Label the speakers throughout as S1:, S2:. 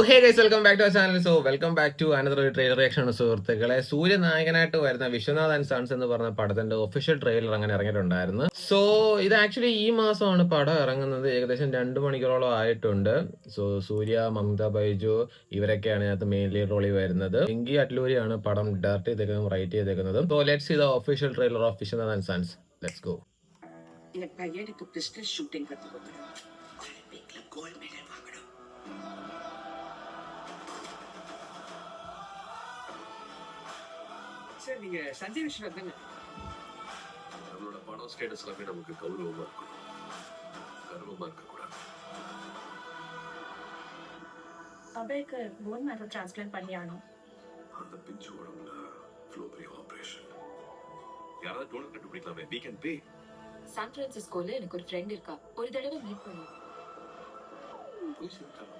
S1: Hey guys, welcome back to our channel. Welcome back to another trailer reaction സുഹൃത്തുക്കളെ. സൂര്യ നായകനായിട്ട് വരുന്ന Vishwanath and sons എന്ന് പറഞ്ഞ പടത്തിന്റെ ഒഫീഷ്യൽ ട്രെയിലർ അങ്ങനെ ഇറങ്ങിയിട്ടുണ്ടായിരുന്നു. ഇത് ആക്ച്വലി ഈ മാസമാണ് പടം ഇറങ്ങുന്നത്. ഏകദേശം 2 മണിക്കൂറോളം ആയിട്ടുണ്ട്. സൂര്യ, മമത ബൈജു ഇവരൊക്കെയാണ് ഇതിനകത്ത് മെയിൻ ലീഡ് റോളിൽ വരുന്നത്. പിങ്കി അറ്റ്ലൂരിയാണ് പടം ഡയറക്ട് ചെയ്തേക്കുന്നതും റൈറ്റ് ചെയ്തേക്കുന്നതും. Let's see the official trailer of Vishwanath and sons. Let's go.
S2: Sir நீங்க சஞ்சய் விஸ்வநாத் தானே?
S3: நம்மளோட பணம் ஸ்டேட்டஸ் எல்லாமே நமக்கு கௌரவமா இருக்கணும், கர்வமா இருக்கக்கூடாது.
S4: அபேக்கு போன் மேரோ டிரான்ஸ்பிளான்ட் பண்ணியானோ.
S3: அந்த பிஞ்சு உடம்புல ஃப்ளோபரி ஆபரேஷன் யாராவது டோனர் கண்டுபிடிக்கலாமே. we can pay.
S4: சான் பிரான்சிஸ்கோல எனக்கு ஒரு ஃப்ரெண்ட் இருக்கா. ஒரு தடவை மீட் பண்ணு.
S3: போய் சொல்லிட்டாங்க.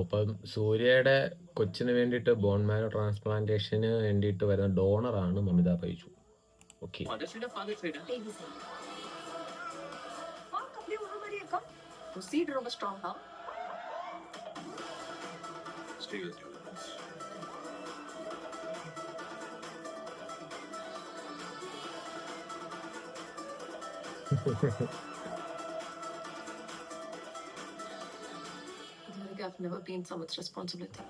S1: അപ്പം സൂര്യയുടെ കൊച്ചിന് വേണ്ടിയിട്ട് ബോൺ മാരോ ട്രാൻസ്പ്ലാന്റേഷന് വേണ്ടിയിട്ട് വരുന്ന ഡോണറാണ് മമിത ബൈജു. ഓക്കെ,
S2: மதர் சைடா ஃபாதர் சைடா?
S4: Baby side. வாக் அப்படியே ஒரு மாதிரி இருக்கா. ப்ரொசீட் ரொம்ப ஸ்ட்ராங்கா.
S3: Stay with you.
S4: I've never been so much responsibility.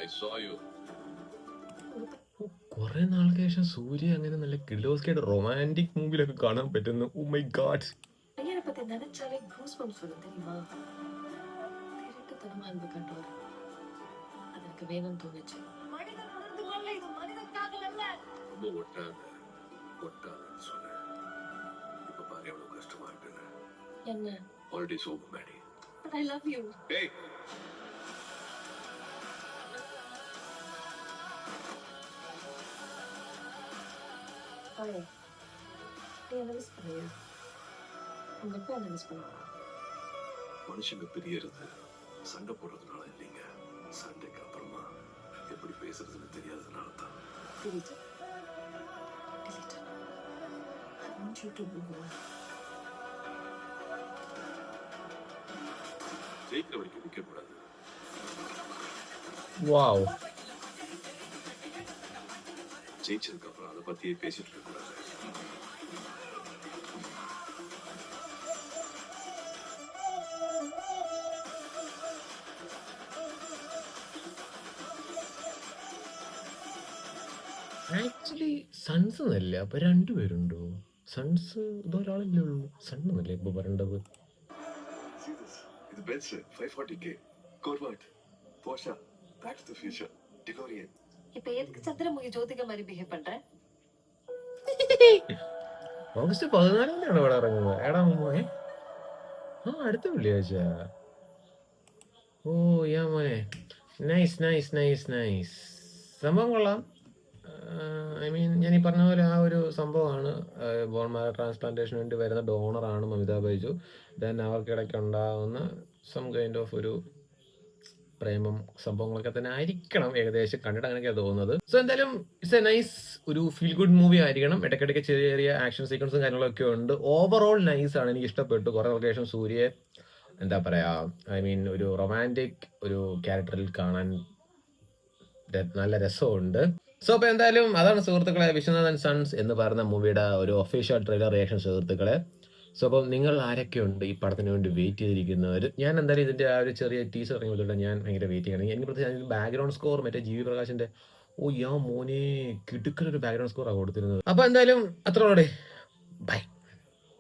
S3: I saw you.
S1: കുറെ നാൾക്ക് ശേഷം സൂര്യ അങ്ങനെ നല്ല കിലോസ്കേട്ട് റൊമാൻറ്റിക് മൂവിലൊക്കെ കാണാൻ പറ്റുന്നു. Oh my god.
S4: ஐயரை பத்தி நினைச்சாலே கூஸ் பம்ப்ஸ் வரும் தெரியுமா? திருட்டுத்தனமா அன்பு கண்டவர் அது எனக்கு வேணும்னு தோணுச்சு. மனிதன் உணர்ந்து கொள்ள இது மனிதனுக்காக அல்ல.
S3: ரொம்ப ஒட்டாதன்னு சொன்னேன். இப்ப பாரு எவ்வளவு கஷ்டமா இருக்குன்னு.
S4: என்ன?
S3: Already soap Maddy.
S4: But I love you.
S3: Hey.
S4: Hey. நீ என்ன மிஸ் பண்ணியா? உங்க அப்பா என்ன மிஸ் பண்ணா?
S3: மனுஷங்க பிரியறது சண்டை போடுறதுனால இல்லைங்க. சண்டைக்கு அப்புறமா எப்படி பேசுறதுன்னு தெரியாததுனால தான்.
S4: Delete it. Delete it. I want you to move on.
S3: ஜெயிக்கிற வரைக்கும் நிக்க கூடாது.
S1: வாவ்.
S3: ஜெயிச்சதுக்கு அப்புறம் அதை பத்தியே பேசிட்டு இருக்க கூடாது.
S1: ആക്ച്വലി സൺസ് എന്നല്ലേ, അപ്പൊ രണ്ടുപേരുണ്ടോ? സൺസ് ഇതൊരാളല്ലേ ഉള്ളൂ. സൺ എന്നല്ലേ ഇപ്പൊ പറയേണ്ടത്.
S3: See this? ഇത് Benz 540K Corvette Porsche Back to the Future DeLorean.
S4: இப்ப எதுக்கு சந்திரமுகி ஜோதிகா மாதிரி பிஹேவ் பண்ற?
S1: ഓഗസ്റ്റ് 14 ഇവിടെ ഇറങ്ങുന്നത്. എടാ മോനെ, അടുത്ത വെള്ളിയാഴ്ച. ഓ യാ മോനെ, നൈസ് നൈസ് നൈസ് നൈസ്. സംഭവം കൊള്ളാം. ഞാൻ ഈ പറഞ്ഞ പോലെ ആ ഒരു സംഭവമാണ്. ബോൺ മാരോ ട്രാൻസ്പ്ലാന്റേഷന് വേണ്ടി വരുന്ന ഡോണറാണ് മമിത ബൈജു. ദെൻ അവർക്കിടയ്ക്ക് ഉണ്ടാകുന്ന സം കൈൻഡ് ഓഫ് ഒരു പ്രേമം സംഭവങ്ങളൊക്കെ തന്നെ ആയിരിക്കണം ഏകദേശം. കണ്ടിട്ട് അങ്ങനെയൊക്കെയാണ് തോന്നുന്നത്. എന്തായാലും ഇറ്റ്സ് എ നൈസ് ഒരു ഫീൽ ഗുഡ് മൂവി ആയിരിക്കണം. ഇടയ്ക്കിടയ്ക്ക് ചെറിയ ചെറിയ ആക്ഷൻ സീക്വൻസും കാര്യങ്ങളൊക്കെ ഉണ്ട്. ഓവറോൾ നൈസ് ആണ്, എനിക്ക് ഇഷ്ടപ്പെട്ടു. കുറെ ലൊക്കേഷൻ സൂര്യയെ എന്താ പറയാ, ഒരു റൊമാൻറ്റിക് ഒരു ക്യാരക്ടറിൽ കാണാൻ നല്ല രസമുണ്ട്. അപ്പൊ എന്തായാലും അതാണ് സുഹൃത്തുക്കളെ വിശ്വനാഥ് ആൻഡ് സൺസ് എന്ന് പറയുന്ന മൂവിയുടെ ഒരു ഒഫീഷ്യൽ ട്രെയിലർ റിയാക്ഷൻ സുഹൃത്തുക്കളെ. അപ്പം നിങ്ങൾ ആരൊക്കെ ഉണ്ട് ഈ പടത്തിന് വേണ്ടി വെയിറ്റ് ചെയ്തിരിക്കുന്നവർ? ഞാൻ എന്തായാലും ഇതിന്റെ ആ ഒരു ചെറിയ ടീസർ ഇറങ്ങിയതുകൊണ്ട് ഞാൻ ഭയങ്കര വെയിറ്റ് ചെയ്യണം. എനിക്ക് പ്രത്യേകിച്ച് ബാക്ക്ഗ്രൗണ്ട് സ്കോർ മറ്റേ ജി വി പ്രകാശിന്റെ യാ മോനെ കിടുക്കലൊരു ബാക്ക്ഗ്രൗണ്ട് സ്കോറാണ് കൊടുത്തിരുന്നത്. അപ്പൊ എന്തായാലും അത്രയോടെ ബൈ.